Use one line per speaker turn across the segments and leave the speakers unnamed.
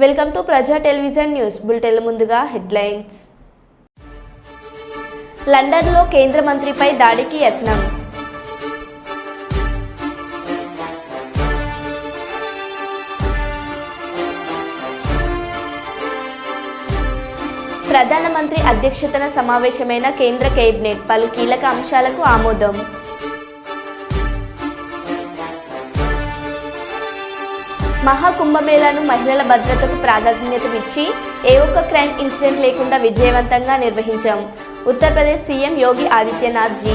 Welcome to ప్రజా television news bulletin. ముందుగా headlines. లండన్లో కేంద్ర మంత్రిపై దాడికి యత్నం. ప్రధానమంత్రి అధ్యక్షతన సమావేశమైన కేంద్ర కేబినెట్ పలు కీలక అంశాలకు ఆమోదం. మహాకుంభమేళాను మహిళల భద్రతకు ప్రాధాన్యతనిచ్చి ఏ ఒక్క క్రైమ్ ఇన్సిడెంట్ లేకుండా విజయవంతంగా నిర్వహించాం. Uttar Pradesh CM Yogi Adityanath G.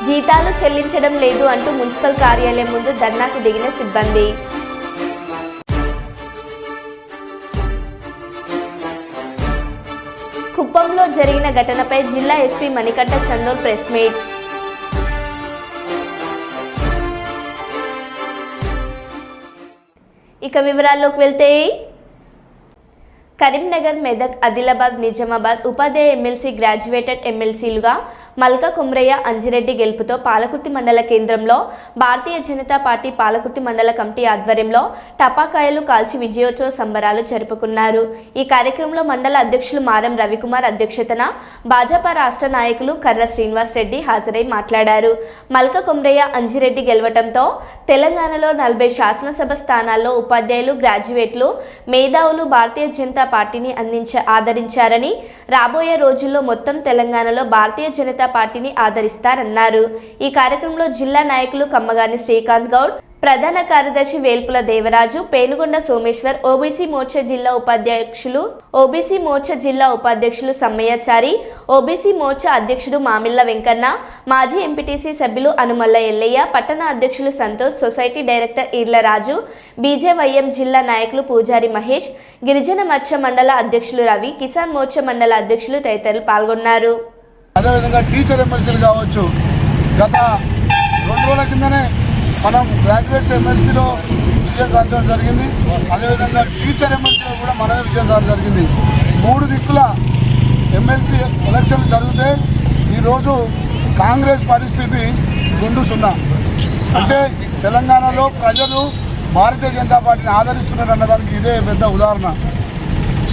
జీతాలు చెల్లించడం లేదు అంటూ మున్సిపల్ కార్యాలయం ముందు ధర్నాకు దిగిన సిబ్బంది. కుప్పంలో జరిగిన ఘటనపై జిల్లా SP Manikanta Chandol press meet. ఇక వివరాల్లోకి వెళ్తే, కరీంనగర్, మెదక్, ఆదిలాబాద్, నిజామాబాద్ ఉపాధ్యాయ ఎమ్మెల్సీ గ్రాడ్యుయేటెడ్ ఎమ్మెల్సీలుగా మల్క కుమ్రయ్య, అంజిరెడ్డి గెలుపుతో పాలకుర్తి మండల కేంద్రంలో భారతీయ జనతా పార్టీ పాలకుర్తి మండల కమిటీ ఆధ్వర్యంలో టపాకాయలు కాల్చి విజయోత్సవ సంబరాలు జరుపుకున్నారు. ఈ కార్యక్రమంలో మండల అధ్యక్షులు మారం రవికుమార్ అధ్యక్షతన భాజపా రాష్ట్ర నాయకులు కర్ర శ్రీనివాస్ రెడ్డి హాజరై మాట్లాడారు. మల్క కుమ్రయ్య, అంజిరెడ్డి గెలవడంతో తెలంగాణలో 40 శాసనసభ స్థానాల్లో ఉపాధ్యాయులు, గ్రాడ్యుయేట్లు, మేధావులు భారతీయ జనతా పార్టీని ఆదరించారని, రాబోయే రోజుల్లో మొత్తం తెలంగాణలో భారతీయ జనతా పార్టీని ఆదరిస్తారన్నారు. ఈ కార్యక్రమంలో జిల్లా నాయకులు కమ్మగాని శ్రీకాంత్ గౌడ్, ప్రధాన కార్యదర్శి వేల్పుల దేవరాజు, పేనుగొండ సోమేశ్వర్, ఓబీసీ మోర్చా జిల్లా ఉపాధ్యక్షులు సమ్మయ్యచారి, ఓబీసీ మోర్చా అధ్యక్షుడు మామిళ్ళ వెంకన్న, మాజీ ఎంపీటీసీ సభ్యులు అనుమల్ల ఎల్లయ్య, పట్టణ అధ్యక్షులు సంతోష్, సొసైటీ డైరెక్టర్ ఈర్లరాజు, బీజేవైఎం జిల్లా నాయకులు పూజారి మహేష్, గిరిజన మత్స్య మండల అధ్యక్షులు రవి, కిసాన్ మోర్చా మండల అధ్యక్షులు తదితరులు పాల్గొన్నారు.
అదేవిధంగా టీచర్ ఎమ్మెల్సీలు కావచ్చు, గత 2 రోజుల కిందనే మనం గ్రాడ్యుయేట్స్ ఎమ్మెల్సీలో విజయం సాధించడం జరిగింది. అదేవిధంగా టీచర్ ఎమ్మెల్సీలో కూడా మనమే విజయం సాధించడం జరిగింది. 3 దిక్కుల ఎమ్మెల్సీ ఎలక్షన్లు జరిగితే ఈరోజు కాంగ్రెస్ పరిస్థితి 2-0. అంటే తెలంగాణలో ప్రజలు భారతీయ జనతా పార్టీని ఆదరిస్తున్నారు అన్నదానికి ఇదే పెద్ద ఉదాహరణ.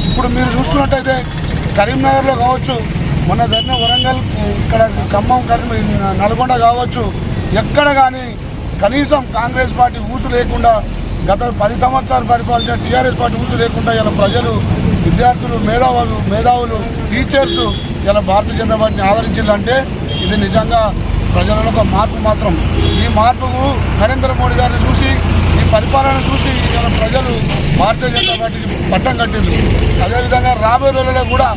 ఇప్పుడు మీరు చూసుకున్నట్టయితే కరీంనగర్లో కావచ్చు, మొన్న జరిగిన వరంగల్, ఇక్కడ ఖమ్మం, నల్గొండ కావచ్చు, ఎక్కడ కానీ కనీసం కాంగ్రెస్ పార్టీ ఊసు లేకుండా గత 10 సంవత్సరాలు పరిపాలించిన టీఆర్ఎస్ పార్టీ ఊసు లేకుండా ఇలా ప్రజలు, విద్యార్థులు, మేధావులు, టీచర్స్ ఇలా భారతీయ జనతా పార్టీని ఆదరించాలంటే ఇది నిజంగా ప్రజలలో ఒక మార్పు మాత్రం. ఈ మార్పుకు నరేంద్ర మోడీ గారిని చూసి, ఈ పరిపాలన చూసి ఇలా ప్రజలు భారతీయ జనతా పార్టీకి పట్టం కట్టింది. అదేవిధంగా రాబోయే రోజుల్లో కూడా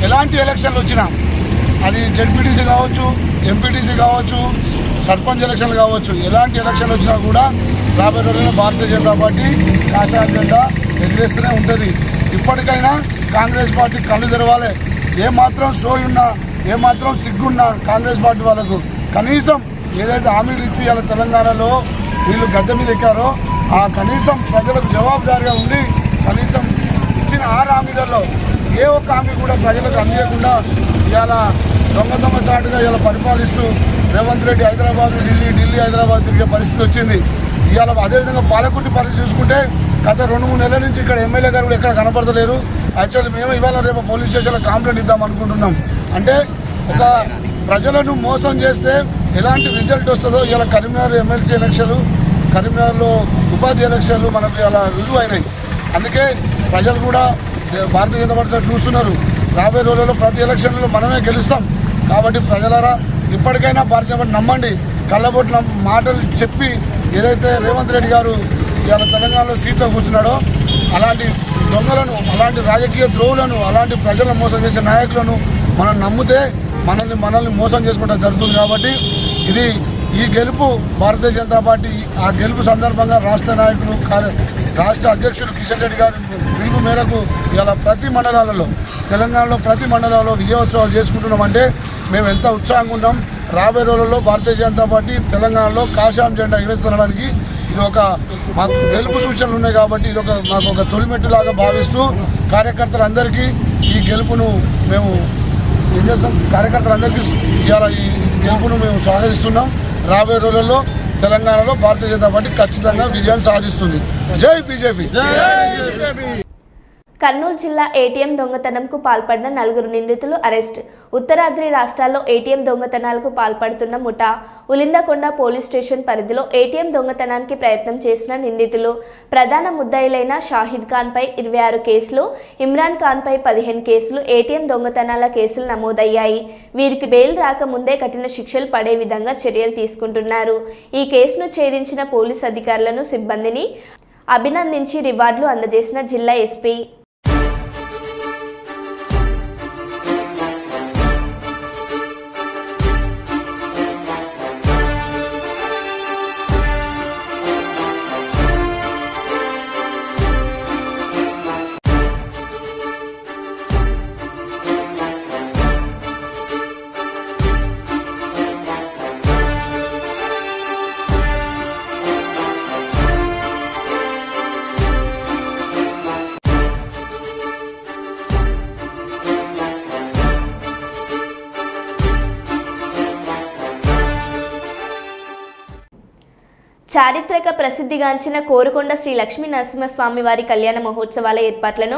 ఎలాంటి ఎలక్షన్లు వచ్చినా, అది జెడ్పీటీసీ కావచ్చు, ఎంపీటీసీ కావచ్చు, సర్పంచ్ ఎలక్షన్లు కావచ్చు, ఎలాంటి ఎలక్షన్లు వచ్చినా కూడా రాబోయే రోజుల్లో భారతీయ జనతా పార్టీ కాషాయ జెండా ఎగిరేస్తూనే ఉంటుంది. ఇప్పటికైనా కాంగ్రెస్ పార్టీ కళ్ళు తెరవాలి. ఏమాత్రం సోయున్నా, ఏమాత్రం సిగ్గున్నా కాంగ్రెస్ పార్టీ వాళ్ళకు కనీసం ఏదైతే హామీలు ఇచ్చి ఇలా తెలంగాణలో వీళ్ళు గద్దె మీద ఎక్కారో ఆ కనీసం ప్రజలకు జవాబుదారిగా ఉండి కనీసం ఇచ్చిన 6 హామీలలో ఏ ఒక్క హామీ కూడా ప్రజలకు అందియకుండా ఇవాళ దొంగ చాటుగా ఇలా పరిపాలిస్తూ రేవంత్ రెడ్డి హైదరాబాద్, ఢిల్లీ హైదరాబాద్ తిరిగే పరిస్థితి వచ్చింది. ఇవాళ అదేవిధంగా పాలకుర్తి పరిస్థితి చూసుకుంటే గత 2-3 నెలల నుంచి ఇక్కడ ఎమ్మెల్యే గారు కూడా ఎక్కడ కనపడతలేరు. యాక్చువల్లీ మేము ఇవాళ రేపు పోలీస్ స్టేషన్లో కంప్లైంట్ ఇద్దాం అనుకుంటున్నాం. అంటే ఒక ప్రజలను మోసం చేస్తే ఎలాంటి రిజల్ట్ వస్తుందో ఇలా కరీంనగర్ ఎమ్మెల్సీ ఎలక్షన్లు, కరీంనగర్లో ఉపాధి ఎలక్షన్లు మనకు ఇలా రుజువు అయినాయి. అందుకే ప్రజలు కూడా భారతీయ జనతా పార్టీ చూస్తున్నారు. రాబోయే రోజుల్లో ప్రతి ఎలక్షన్లో మనమే గెలుస్తాం. కాబట్టి ప్రజలారా ఇప్పటికైనా భారతీయ జనతా పార్టీ నమ్మండి. కళ్ళబొట్టిన మాటలు చెప్పి ఏదైతే రేవంత్ రెడ్డి గారు ఇవాళ తెలంగాణలో సీట్లో కూర్చున్నాడో అలాంటి దొంగలను, అలాంటి రాజకీయ ద్రోహులను, అలాంటి ప్రజలను మోసం చేసే నాయకులను మనం నమ్మితే మనల్ని మోసం చేసుకుంటూ జరుగుతుంది. కాబట్టి ఈ గెలుపు భారతీయ జనతా పార్టీ, ఆ గెలుపు సందర్భంగా రాష్ట్ర నాయకులు, రాష్ట్ర అధ్యక్షులు కిషన్ రెడ్డి గారి పిలుపు మేరకు ఇవాళ ప్రతి మండలాలలో, తెలంగాణలో ప్రతి మండలాల్లో విజయోత్సవాలు చేసుకుంటున్నామంటే మేము ఎంత ఉత్సాహంగా ఉన్నాం. రాబోయే రోజుల్లో భారతీయ జనతా పార్టీ తెలంగాణలో కాషాయం జెండా ఎగరేస్తుండడానికి ఇది ఒక మాకు గెలుపు సూచనలు ఉన్నాయి. కాబట్టి ఇది మాకు ఒక తొలిమెట్టులాగా భావిస్తూ కార్యకర్తలందరికీ ఈ గెలుపును మేము ఏం చేస్తాం, కార్యకర్తలందరికీ ఇవాళ ఈ గెలుపును మేము స్వాగతిస్తున్నాం. రాబోయే రోజుల్లో తెలంగాణలో భారతీయ జనతా పార్టీ ఖచ్చితంగా విజయం సాధిస్తుంది. జై బీజేపీ.
కర్నూలు జిల్లా ఏటీఎం దొంగతనంకు పాల్పడిన 4 నిందితులు అరెస్ట్. ఉత్తరాద్రి రాష్ట్రాల్లో ఏటీఎం దొంగతనాలకు పాల్పడుతున్న ముఠా ఉలిందకొండ పోలీస్ స్టేషన్ పరిధిలో ఏటీఎం దొంగతనానికి ప్రయత్నం చేసిన నిందితులు. ప్రధాన ముద్దాయిలైన షాహిద్ ఖాన్పై 26 కేసులు, ఇమ్రాన్ ఖాన్పై 15 కేసులు, ఏటీఎం దొంగతనాల కేసులు నమోదయ్యాయి. వీరికి బెయిల్ రాకముందే కఠిన శిక్షలు పడే విధంగా చర్యలు తీసుకుంటున్నారు. ఈ కేసును ఛేదించిన పోలీస్ అధికారులను, సిబ్బందిని అభినందించి రివార్డులు అందజేసిన జిల్లా ఎస్పీ. చారిత్రక ప్రసిద్ధిగాంచిన కోరుకొండ శ్రీ లక్ష్మీ నరసింహస్వామి వారి కళ్యాణ మహోత్సవాల ఏర్పాట్లను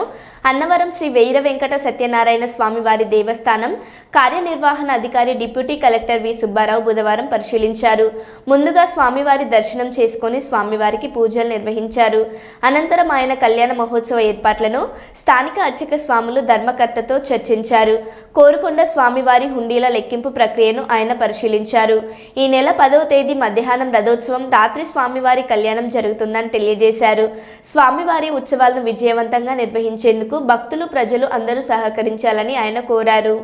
అన్నవరం శ్రీ వీర వెంకట సత్యనారాయణ స్వామి వారి దేవస్థానం కార్యనిర్వహణ అధికారి డిప్యూటీ కలెక్టర్ వి సుబ్బారావు బుధవారం పరిశీలించారు. ముందుగా స్వామివారి దర్శనం చేసుకుని స్వామివారికి పూజలు నిర్వహించారు. అనంతరం ఆయన కళ్యాణ మహోత్సవ ఏర్పాట్లను స్థానిక అర్చక స్వాములు ధర్మకర్తతో చర్చించారు. కోరుకొండ స్వామివారి హుండీల లెక్కింపు ప్రక్రియను ఆయన పరిశీలించారు. ఈ నెల 10వ తేదీ మధ్యాహ్నం రథోత్సవం, రాత్రి స్వామివారి కళ్యాణం జరుగుతుందని తెలియజేశారు. స్వామివారి ఉత్సవాలను విజయవంతంగా నిర్వహించేందుకు భక్తులు, ప్రజలు అందరూ సహకరించాలని ఆయన కోరారు.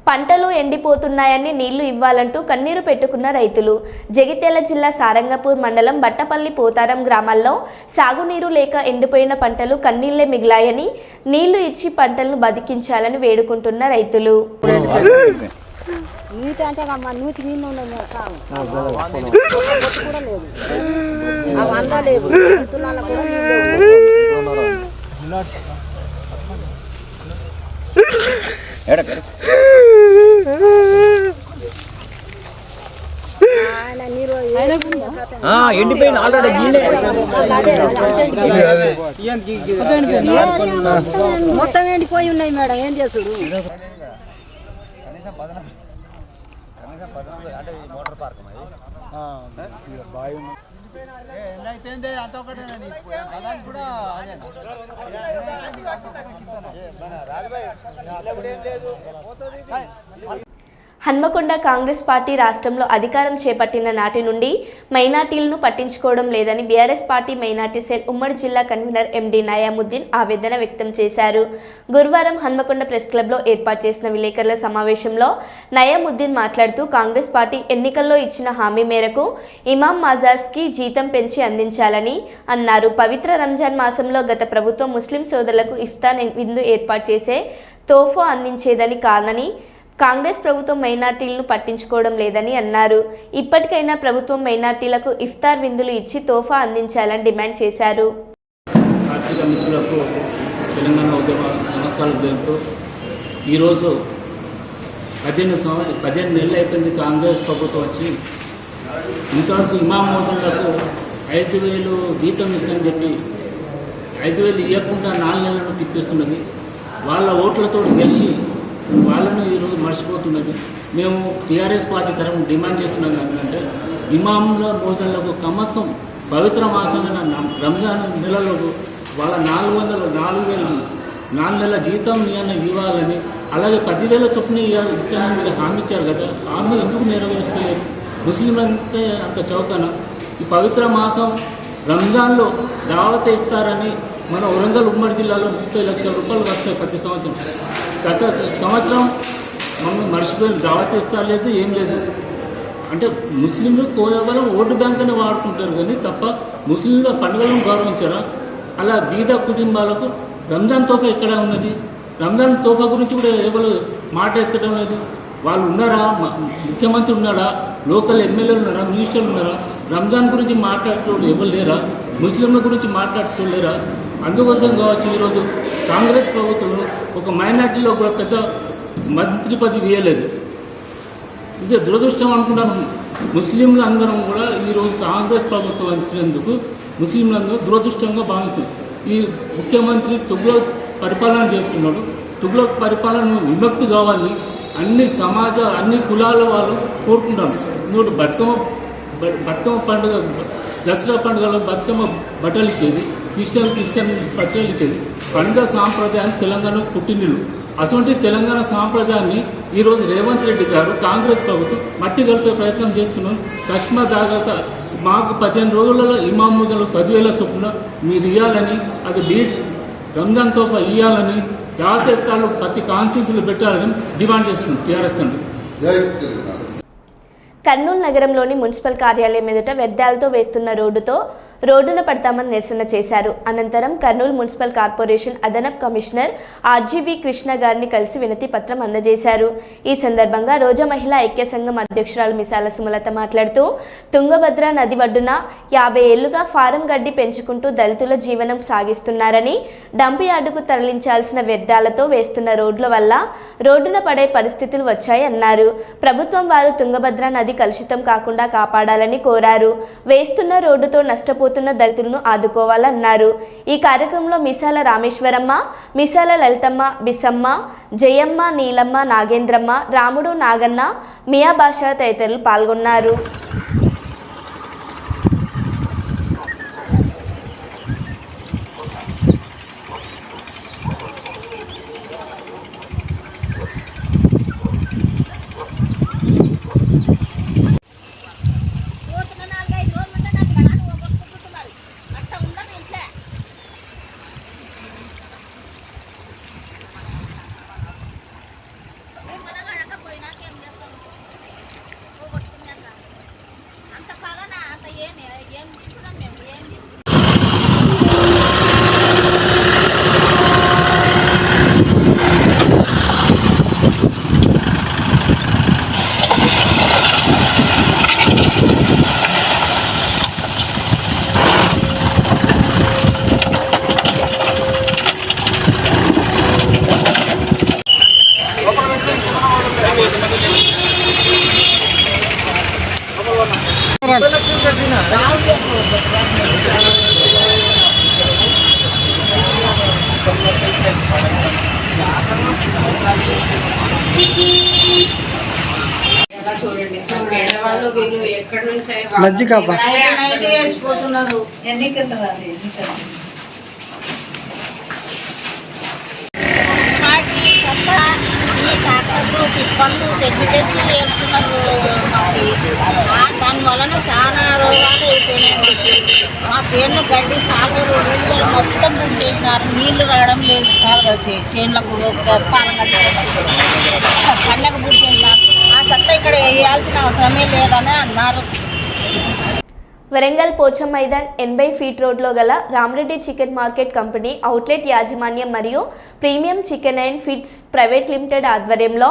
పంటలు ఎండిపోతున్నాయని నీళ్లు ఇవ్వాలంటూ కన్నీరు పెట్టుకున్న రైతులు. జగిత్యాల జిల్లా సారంగపూర్ మండలం బట్టపల్లి పోతారం గ్రామాల్లో సాగునీరు లేక ఎండిపోయిన పంటలు కన్నీళ్లే మిగిలాయని, నీళ్లు ఇచ్చి పంటలను బతికించాలని వేడుకుంటున్న రైతులు.
ఎండిపోయింది ఆల్రెడీ.
మొత్తం ఎండిపోయి ఉన్నాయి మేడం, ఏం చేసుడు?
Motor park
Hanamkonda Congress party రాష్ట్రంలో అధికారం చేపట్టిన నాటి నుండి మైనార్టీలను పట్టించుకోవడం లేదని బీఆర్ఎస్ పార్టీ మైనార్టీ సెల్ ఉమ్మడి జిల్లా కన్వీనర్ ఎండి నయాముద్దీన్ ఆవేదన వ్యక్తం చేశారు. గురువారం హన్మకొండ ప్రెస్ క్లబ్లో ఏర్పాటు చేసిన విలేకరుల సమావేశంలో నయాముద్దీన్ మాట్లాడుతూ కాంగ్రెస్ పార్టీ ఎన్నికల్లో ఇచ్చిన హామీ మేరకు ఇమాం మజార్స్కి జీతం పెంచి అందించాలని అన్నారు. పవిత్ర రంజాన్ మాసంలో గత ప్రభుత్వం ముస్లిం సోదరులకు ఇఫ్తార్ విందు ఏర్పాటు చేసే తోఫా అందించేదని కారణని కాంగ్రెస్ ప్రభుత్వం మైనార్టీలను పట్టించుకోవడం లేదని అన్నారు. ఇప్పటికైనా ప్రభుత్వం మైనార్టీలకు ఇఫ్తార్ విందులు ఇచ్చి తోఫా అందించాలని డిమాండ్ చేశారు.
ఆర్థిక మిత్రులకు తెలంగాణ ఉద్యమ నమస్కారం తెలుపుతూ ఈరోజు 15 నెలలు అయిపోయింది కాంగ్రెస్ ప్రభుత్వం వచ్చి. ఇంతవరకు ఇమాం మోదన్లకు 5,000 జీతం ఇస్తానని చెప్పి 5,000 ఇవ్వకుండా 4 నెలలను తిప్పిస్తున్నది. వాళ్ళ ఓట్లతో గెలిచి వాళ్ళను ఈరోజు మర్చిపోతున్నది. మేము టీఆర్ఎస్ పార్టీ తరఫున డిమాండ్ చేస్తున్నాం ఏంటంటే ఇమాంల మోదన్లకు కమస్కం పవిత్ర మాసమైన రంజాన్ నెలలో వాళ్ళ 4,000 4 నెలల జీతం ఇవ్వాలని అలాగే 10,000 చొప్పున ఇస్తానని మీరు హామీ ఇచ్చారు కదా, హామీ ఎందుకు నెరవేర్చలేదు? ముస్లింలంటే అంత చౌకన? ఈ పవిత్ర మాసం రంజాన్లో దావత్ ఇఫ్తారని మన వరంగల్ ఉమ్మడి జిల్లాలో 30 లక్షల రూపాయలు వస్తాయి ప్రతి సంవత్సరం. గత సంవత్సరం మమ్మల్ని మర్చిపోయిన దావత్ ఇఫ్తార్ లేదు, ఏం లేదు. అంటే ముస్లింలు కేవలం ఓటు బ్యాంక్ అని వాడుకుంటారు కానీ తప్ప ముస్లింల పండుగలను గౌరవించారా? అలా బీద కుటుంబాలకు రంజాన్ తోఫా ఎక్కడ ఉన్నది? రంజాన్ తోఫా గురించి కూడా ఎవరు మాట ఎత్తడం లేదు. వాళ్ళు ఉన్నారా? ముఖ్యమంత్రి ఉన్నాడా? లోకల్ ఎమ్మెల్యేలు ఉన్నారా? మినిస్టర్లు ఉన్నారా? రంజాన్ గురించి మాట్లాడేటోళ్ళు ఎవరు లేరా? ముస్లింల గురించి మాట్లాడేటోళ్ళు లేరా? అందుకోసం కావచ్చు ఈరోజు కాంగ్రెస్ ప్రభుత్వంలో ఒక మైనార్టీలో కూడా పెద్ద మంత్రి పదవి ఇవ్వలేదు. ఇదే దురదృష్టం అనుకుంటాను. ముస్లింలు అందరం కూడా ఈరోజు కాంగ్రెస్ ప్రభుత్వం వచ్చినందుకు ముస్లింలందరూ దురదృష్టంగా భావిస్తారు. ఈ ముఖ్యమంత్రి తుగ్లక్ పరిపాలన చేస్తున్నాడు. తుగ్లక్ పరిపాలన విముక్తి కావాలి అన్ని కులాల వాళ్ళు కోరుకుంటారు. ఇంకోటి బతుకమ్మ పండుగ, దసరా పండుగలో బతుకమ్మ బట్టలు ఇచ్చేది, క్రిస్టియన్ బట్టలు ఇచ్చేది. పండుగ సాంప్రదాయాన్ని తెలంగాణ పుట్టినిల్లు. అటువంటి తెలంగాణ సాంప్రదాయాన్ని ఈరోజు రేవంత్ రెడ్డి గారు కాంగ్రెస్ ప్రభుత్వం మట్టి కలిపే ప్రయత్నం చేస్తున్నాం. కశ్మా జాగ్రత్త, మాకు 15 రోజులలో ఇమాములకు 10,000 చొప్పున మీరు ఇవ్వాలని, అది రంజాన్ తోఫా ఇవ్వాలని, జాతీయతాలు ప్రతి కాన్స్టిట్యూన్సీలు పెట్టాలని డిమాండ్ చేస్తుంది టీఆర్ఎస్ తండ్రి.
కర్నూలు నగరంలోని మున్సిపల్ కార్యాలయం ఎదుట వ్యర్థాలతో వేస్తున్న రోడ్డున పడతామని నిరసన చేశారు. అనంతరం కర్నూలు మున్సిపల్ కార్పొరేషన్ అదనపు కమిషనర్ ఆర్జీవి కృష్ణ గారిని కలిసి వినతి పత్రం అందజేశారు. ఈ సందర్భంగా రోజా మహిళా ఐక్య సంఘం అధ్యక్షురాలు మిసాల సుమలత మాట్లాడుతూ, తుంగభద్ర నది ఒడ్డున 50 ఏళ్లుగా ఫారం గడ్డి పెంచుకుంటూ దళితుల జీవనం సాగిస్తున్నారని, డంప్ యార్డుకు తరలించాల్సిన వ్యర్థాలతో వేస్తున్న రోడ్ల వల్ల రోడ్డున పడే పరిస్థితులు వచ్చాయన్నారు. ప్రభుత్వం వారు తుంగభద్ర నది కలుషితం కాకుండా కాపాడాలని కోరారు. వేస్తున్న రోడ్డుతో నష్టపోతున్న దళితులను ఆదుకోవాలన్నారు. ఈ కార్యక్రమంలో మిసాల రామేశ్వరమ్మ, మిసాల లలితమ్మ, బిసమ్మ, జయమ్మ, నీలమ్మ, నాగేంద్రమ్మ, రాముడు, నాగన్న, మియా భాష తదితరులు పాల్గొన్నారు.
చూడండి పేదవాళ్ళు వీళ్ళు ఎక్కడి నుంచి వేసిపోతున్నారు. ట్రాక్టర్లు టిప్పర్లు తెచ్చి వేస్తున్నారు. మాకు దాని వలన చాలా రోగాలు అయిపోయినాయి. మా చేనులు గడ్డి కాలువలు నీళ్ళు మొత్తం బుక్ చేసినారు. నీళ్లు రావడం లేదు. చేనులకు పాలం కట్టుకుంటారు, పండగ బుక్ చేసినారు. ఆ సత్తా ఇక్కడ వేయాల్సిన అవసరమే లేదని అన్నారు.
వరంగల్ పోచం మైదాన్ 80 ఫీట్ రోడ్లో గల Rama Reddy chicken market company outlet యాజమాన్యం మరియు premium chicken and fits private limited ఆధ్వర్యంలో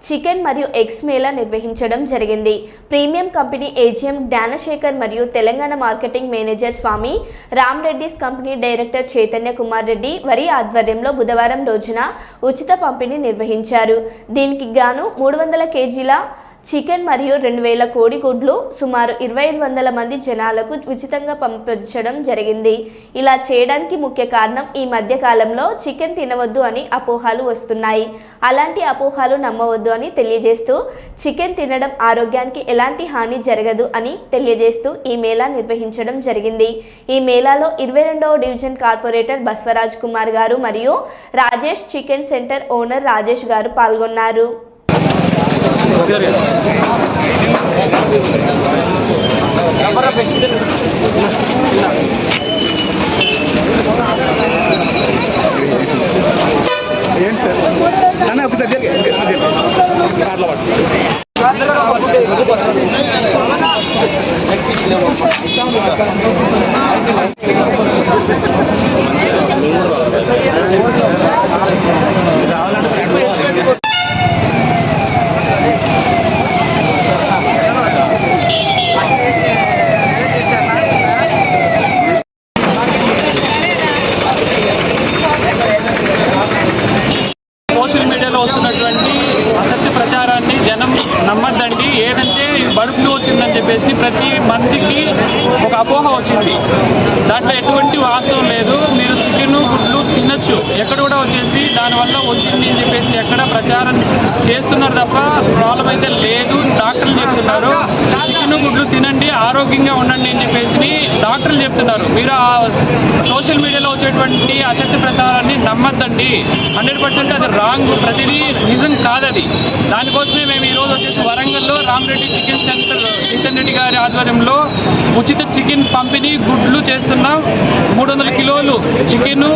చికెన్ మరియు ఎగ్స్ మేళా నిర్వహించడం జరిగింది. ప్రీమియం కంపెనీ ఏజీఎం జ్ఞానశేఖర్ మరియు తెలంగాణ మార్కెటింగ్ మేనేజర్ స్వామి, రామ్ రెడ్డిస్ కంపెనీ డైరెక్టర్ చైతన్య కుమార్ రెడ్డి వారి ఆధ్వర్యంలో బుధవారం రోజున ఉచిత పంపిణీ నిర్వహించారు. దీనికి గాను 300 కేజీల చికెన్ మరియు 2000 కోడిగుడ్లు సుమారు 2500 మంది జనాలకు ఉచితంగా పంపించడం జరిగింది. ఇలా చేయడానికి ముఖ్య కారణం ఈ మధ్య కాలంలో చికెన్ తినవద్దు అని అపోహలు వస్తున్నాయి. అలాంటి అపోహలు నమ్మవద్దు అని తెలియజేస్తూ చికెన్ తినడం ఆరోగ్యానికి ఎలాంటి హాని జరగదు అని తెలియజేస్తూ ఈ మేళా నిర్వహించడం జరిగింది. ఈ మేళాలో 22వ డివిజన్ కార్పొరేటర్ బస్వరాజ్ కుమార్ గారు మరియు Rajesh chicken centre owner Rajesh గారు పాల్గొన్నారు.
సోషల్ మీడియాలో వస్తున్నటువంటి అసత్య ప్రచారాన్ని జనం నమ్మద్దండి. ఏదంటే బర్డ్ ఫ్లూ వచ్చిందని చెప్పేసి ప్రతి మందికి ఒక అపోహ వచ్చింది. దాంట్లో ఎటువంటి వాస్తవం లేదు. మీరు చికెన్ గుడ్లు తినచ్చు, ఎక్కడ కూడా వచ్చేసి దానివల్ల వచ్చింది అని చెప్పేసి ఎక్కడ ప్రచారం చేస్తున్నారు తప్ప ప్రాబ్లం అయితే లేదు. డాక్టర్లు చెప్తున్నారు చికెన్ గుడ్లు తినండి, ఆరోగ్యంగా ఉండండి అని చెప్పేసి డాక్టర్లు చెప్తున్నారు. మీరు ఆ సోషల్ మీడియాలో వచ్చేటువంటి అసత్య ప్రచారాన్ని నమ్మద్దండి. 100% అది రాంగ్, ప్రతిదీ నిజం కాదది. దానికోసమే మేము ఈరోజు వచ్చేసి వరంగల్లో రామరెడ్డి చికెన్ సెంటర్ కిషన్ రెడ్డి గారి ఆధ్వర్యంలో ఉచిత చికెన్ పంపిణీ గుడ్లు చేస్తున్నాం. 300 కిలోలు చికెన్,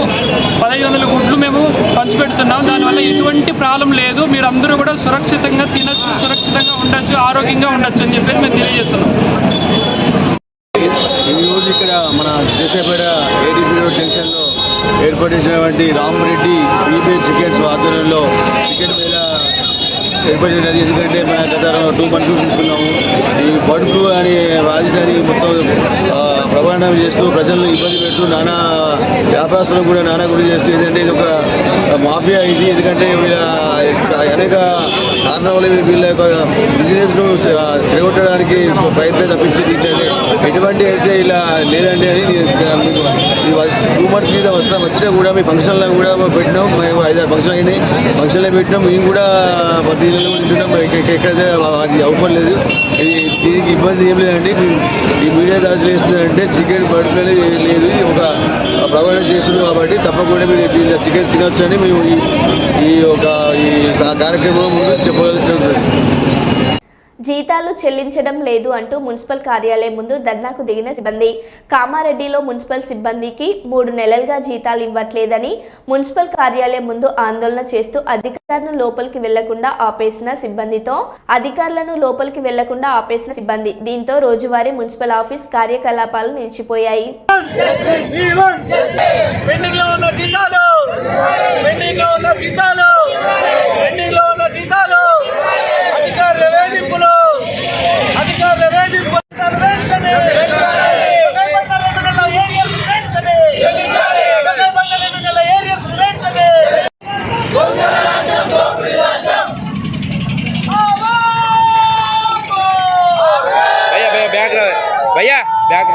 1500 గుడ్లు మేము పంచిపెడుతున్నాం. దానివల్ల ఎటువంటి ప్రాబ్లం లేదు. మీరు అందరూ కూడా సురక్షితంగా తినచ్చు, సురక్షితంగా ఉండొచ్చు, ఆరోగ్యంగా ఉండొచ్చు అని చెప్పేసి మేము తెలియజేస్తున్నాం.
ఈరోజు ఇక్కడ మన దేశపేట ఏడీపీ రోడ్ జంక్షన్లో ఏర్పాటు చేసినటువంటి రామరెడ్డి బీబీ చికెన్స్ ఆధ్వర్యంలో చికెన్ మీద ఏర్పాటు చేయడం. ఎందుకంటే మన గత 2 మంత్స్ చూస్తున్నాము ఈ బర్డ్ ఫ్లూ అనే వ్యాధిని మొత్తం ప్రమాణం చేస్తూ ప్రజలను ఇబ్బంది పెడుతూ నానా వ్యాపారస్తులను కూడా నానా గురి చేస్తూ ఏంటంటే ఇది ఒక మాఫియా ఇది. ఎందుకంటే వీళ్ళ అనేక కారణాల వల్ల వీళ్ళ యొక్క బిజినెస్ను చెడగొట్టడానికి ప్రయత్నం తప్పించి తీసేది ఎటువంటి అయితే ఇలా లేదండి అని 2 మంత్స్ మీద వచ్చినా కూడా మీ ఫంక్షన్లో కూడా పెట్టినాం. మేము 5-6 ఫంక్షన్ అయినాయి, ఫంక్షన్లో పెట్టినాం. మేము కూడా ప్రతిలో తింటున్నాం. ఎక్కడైతే అది అవసరం లేదు. దీనికి ఇబ్బంది ఏం లేదండి. ఈ మీడియా దాడులు చేస్తుందంటే చికెన్ బర్డ్ ఫ్లూ లేదు, ఒక ప్రమాణం చేస్తున్నాం కాబట్టి తప్పకుండా మీరు చికెన్ తినొచ్చు అని మేము ఈ కార్యక్రమం ముందు చెప్పగలుగుతున్నాం.
జీతాలు చెల్లించడం లేదు అంటూ మున్సిపల్ కార్యాలయం ముందు ధర్నాకు దిగిన సిబ్బంది. కామారెడ్డిలో మున్సిపల్ సిబ్బందికి 3 నెలలుగా జీతాలు ఇవ్వట్లేదని మున్సిపల్ కార్యాలయం ముందు ఆందోళన చేస్తూ అధికారులను లోపలికి వెళ్లకుండా ఆపేసిన సిబ్బంది. దీంతో రోజువారీ మున్సిపల్ ఆఫీస్ కార్యకలాపాలు నిలిచిపోయాయి.
भैया बैग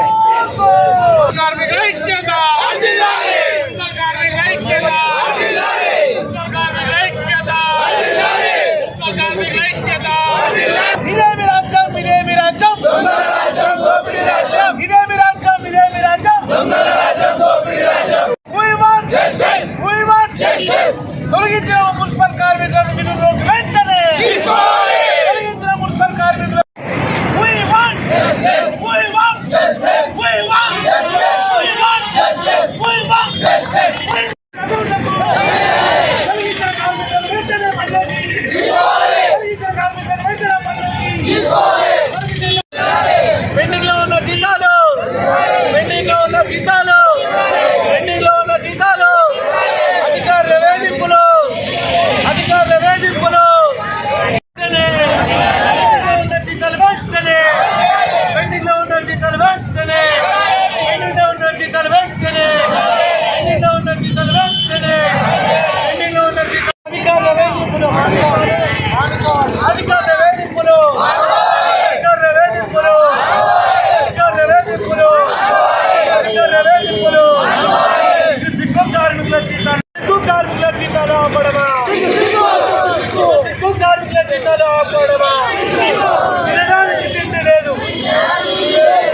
తొలగించిన మున్సిపల్ కార్మికులను విధుల్లోకి వెంటనే తొలగించిన మున్సిపల్ కార్మికులు పెండింగ్ లో ఉన్న జీతాలు అధికారుల వేధింపులు పెండింగ్ లో ఉన్న జీతాలు వెంటనే అధికారుల వేధింపులు వినడానికి తిండి లేదు,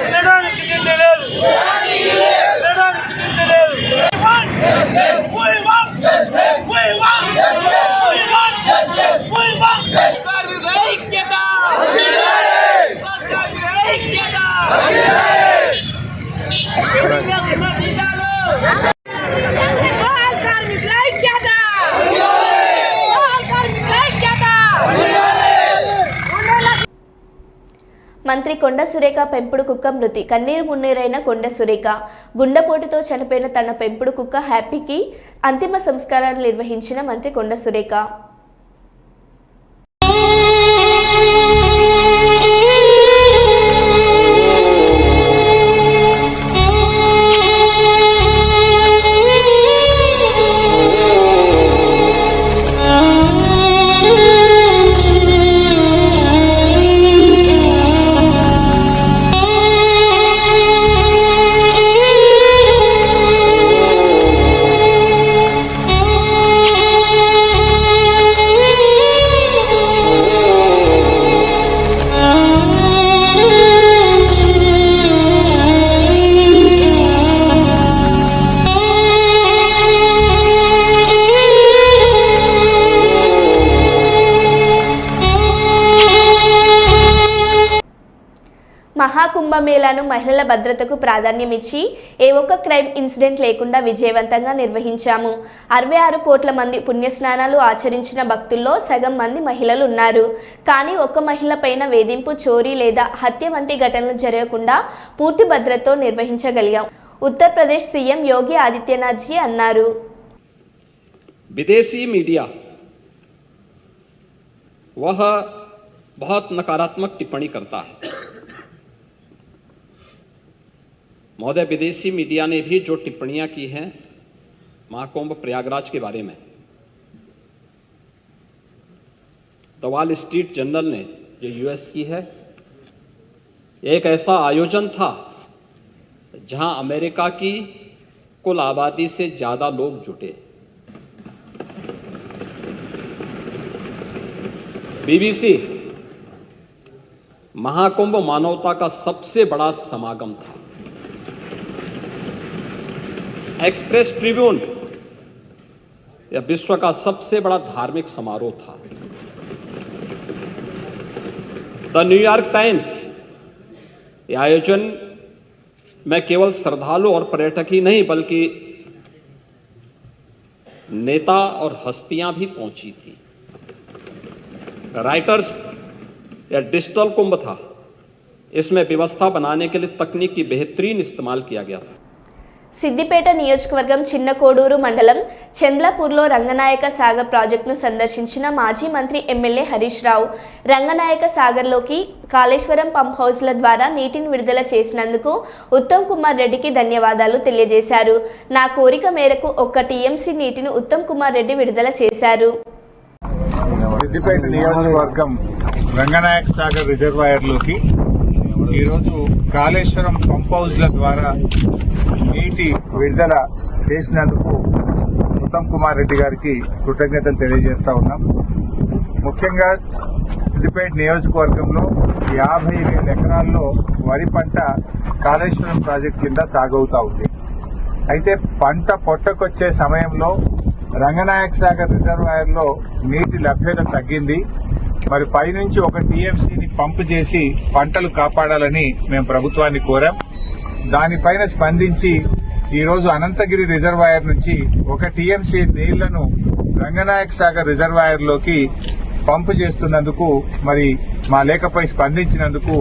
వినడానికి తిండి లేదు, వినడానికి తిండి లేదు. ఐక్యత, ఐక్యత.
మంత్రి కొండ సురేఖ పెంపుడు కుక్క మృతి. కన్నీరు మున్నీరైన కొండ సురేఖ గుండెపోటుతో చనిపోయిన తన పెంపుడు కుక్క హ్యాపీకి అంతిమ సంస్కారాలు నిర్వహించిన మంత్రి కొండ సురేఖ. మహాకుంభమేళాను మహిళల భద్రతకు ప్రాధాన్యమిచ్చి ఏ ఒక్క క్రైమ్ ఇన్సిడెంట్ లేకుండా విజయవంతంగా నిర్వహించాము. 66 కోట్ల మంది పుణ్యస్నానాలు ఆచరించిన భక్తుల్లో సగం మంది మహిళలు ఉన్నారు. కానీ ఒక్క మహిళ పైన వేధింపు, చోరీ లేదా హత్య వంటి ఘటనలు జరగకుండా పూర్తి భద్రతతో నిర్వహించగలిగాం. ఉత్తరప్రదేశ్ సీఎం యోగి ఆదిత్యనాథ్ జీ అన్నారు.
विदेशी मीडिया वह बहुत नकारात्मक टिप्पणी करता है. महोदय, विदेशी मीडिया ने भी जो टिप्पणियां की हैं महाकुंभ प्रयागराज के बारे में, द वॉल स्ट्रीट जर्नल ने जो यूएस की है, एक ऐसा आयोजन था जहां अमेरिका की कुल आबादी से ज्यादा लोग जुटे. बीबीसी महाकुंभ मानवता का सबसे बड़ा समागम था. एक्सप्रेस ट्रिब्यून यह विश्व का सबसे बड़ा धार्मिक समारोह था. द न्यूयॉर्क टाइम्स यह आयोजन में केवल श्रद्धालु और पर्यटक ही नहीं बल्कि नेता और हस्तियां भी पहुंची थी. राइटर्स या डिजिटल कुंभ था. इसमें व्यवस्था बनाने के लिए तकनीक की बेहतरीन इस्तेमाल किया गया था.
సిద్దిపేట నియోజకవర్గం చిన్న కోడూరు మండలం చంద్లాపూర్లో రంగనాయక సాగర్ ప్రాజెక్టును సందర్శించిన మాజీ మంత్రి ఎమ్మెల్యే హరీష్ రావు రంగనాయక సాగర్లోకి కాళేశ్వరం పంప్ హౌస్ల ద్వారా నీటిని విడుదల చేసినందుకు ఉత్తమ్ కుమార్ రెడ్డికి ధన్యవాదాలు తెలియజేశారు. నా కోరిక మేరకు 1 టీఎంసీ నీటిని ఉత్తమ్ కుమార్ రెడ్డి విడుదల చేశారు.
సిద్దిపేట నియోజకవర్గం రంగనాయక సాగర్ రిజర్వాయర్లోకి ఈరోజు కాళేశ్వరం పంప్ హౌస్ల ద్వారా నీటి విడుదల చేసినందుకు ఉత్తమ్ కుమార్ రెడ్డి గారికి కృతజ్ఞతలు తెలియజేస్తా ఉన్నాం. ముఖ్యంగా సిద్దిపేట నియోజకవర్గంలో 50,000 ఎకరాల్లో వరి పంట కాళేశ్వరం ప్రాజెక్టు కింద సాగవుతా ఉంది. అయితే పంట పొట్టకొచ్చే సమయంలో రంగనాయక సాగర్ రిజర్వాయర్లో నీటి లభ్యత తగ్గింది. మరి పైనుంచి 1 టీఎంసీని పంపు చేసి పంటలు కాపాడాలని మేము ప్రభుత్వాన్ని కోరాం. దానిపైన స్పందించి ఈరోజు అనంతగిరి రిజర్వాయర్ నుంచి 1 టీఎంసీ నీళ్లను రంగనాయక సాగర్ రిజర్వాయర్లోకి పంపు చేస్తున్నందుకు మరి మా లేఖపై స్పందించినందుకు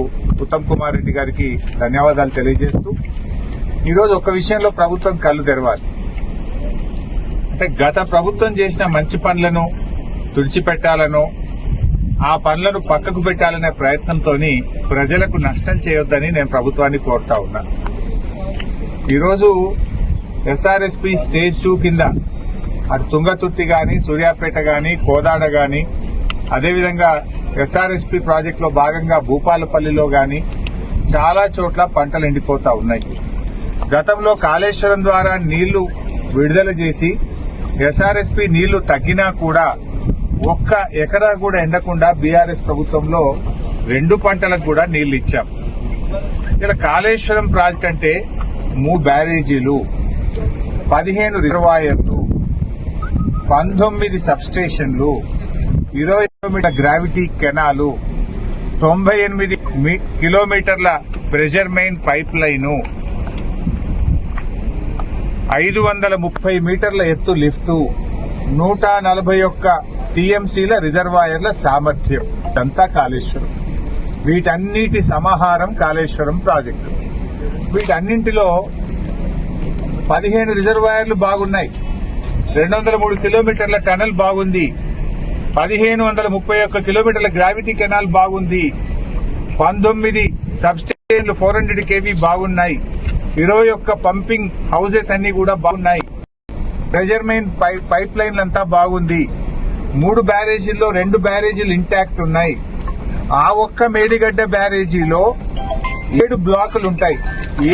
ఉత్తమ్ కుమార్ రెడ్డి గారికి ధన్యవాదాలు తెలియజేస్తూ ఈరోజు ఒక విషయంలో ప్రభుత్వం కళ్ళు తెరవాలి. అంటే గత ప్రభుత్వం చేసిన మంచి పనులను తుడిచిపెట్టాలనో ఆ పనులను పక్కకు పెట్టాలనే ప్రయత్నంతో ప్రజలకు నష్టం చేయొద్దని నేను ప్రభుత్వాన్ని కోరుతా ఉన్నా. ఈరోజు ఎస్ఆర్ఎస్పీ స్టేజ్ 2 కింద అటు తుంగతుర్తి గాని, సూర్యాపేట గాని, కోదాడ గాని, అదేవిధంగా ఎస్ఆర్ఎస్పీ ప్రాజెక్టులో భాగంగా భూపాలపల్లిలో గాని చాలా చోట్ల పంటలు ఎండిపోతా ఉన్నాయి. గతంలో కాళేశ్వరం ద్వారా నీళ్లు విడుదల చేసి ఎస్ఆర్ఎస్పీ నీళ్లు తగ్గినా కూడా ఒక్క ఎకరా కూడా ఎండకుండా బీఆర్ఎస్ ప్రభుత్వంలో 2 పంటలకు కూడా నీళ్లు ఇచ్చాం. ఇక్కడ కాళేశ్వరం ప్రాజెక్ట్ అంటే 3 బ్యారేజీలు, 15 రిజర్వాయర్లు, 19 సబ్స్టేషన్లు, 20 కిలోమీటర్ గ్రావిటీ కెనాలు, 98 కిలోమీటర్ల ప్రెషర్ మెయిన్ పైప్ లైను, 530 మీటర్ల ఎత్తు లిఫ్టు, 141 టీఎంసీల రిజర్వాయర్ల సామర్థ్యం. ఇదంతా కాళేశ్వరం. వీటన్నిటి సమాహారం కాళేశ్వరం ప్రాజెక్టు. వీటన్నింటిలో 15 రిజర్వాయర్లు బాగున్నాయి, 203 కిలోమీటర్ల టనల్ బాగుంది, 1531 కిలోమీటర్ల గ్రావిటీ కెనాల్ బాగుంది, 19 సబ్స్టేషన్లు 400 kV బాగున్నాయి, 21 పంపింగ్ హౌసెస్ అన్ని కూడా బాగున్నాయి, ప్రెషర్ మెయిన్ పైప్ లైన్లంతా బాగుంది, 3 బ్యారేజీల్లో 2 బ్యారేజీలు ఇంటాక్ట్ ఉన్నాయి. ఆ ఒక్క మేడిగడ్డ బ్యారేజీలో 7 బ్లాకులు ఉంటాయి.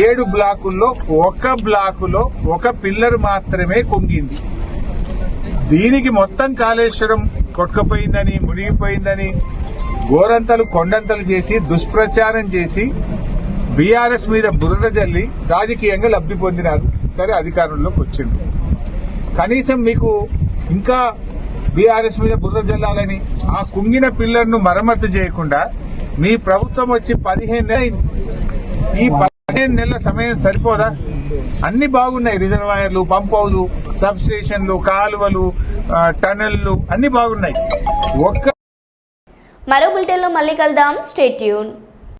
7 బ్లాకుల్లో ఒక బ్లాకులో ఒక పిల్లర్ మాత్రమే కుంగింది. దీనికి మొత్తం కాళేశ్వరం కొట్టుకుపోయిందని, మునిగిపోయిందని గోరంతలు కొండంతలు చేసి దుష్ప్రచారం చేసి బీఆర్ఎస్ మీద బురద జల్లి రాజకీయంగా లబ్ధి పొందినారు. సరే, అధికారంలోకి వచ్చింది. కనీసం మీకు ఇంకా బీఆర్ఎస్ మీద బురద జల్లాలని ఆ కుంగిన పిల్లర్ను మరమ్మతు చేయకుండా మీ ప్రభుత్వం వచ్చి 15 నెలలు. ఈ 15 నెలల సమయం సరిపోదా? అన్ని బాగున్నాయి, రిజర్వాయర్లు, పంప్ హౌస్, సబ్ స్టేషన్లు, కాలువలు, టనెళ్లు అన్ని బాగున్నాయి.
మరో బులెటిన్లో మళ్ళీ కలుద్దాం. Stay tune.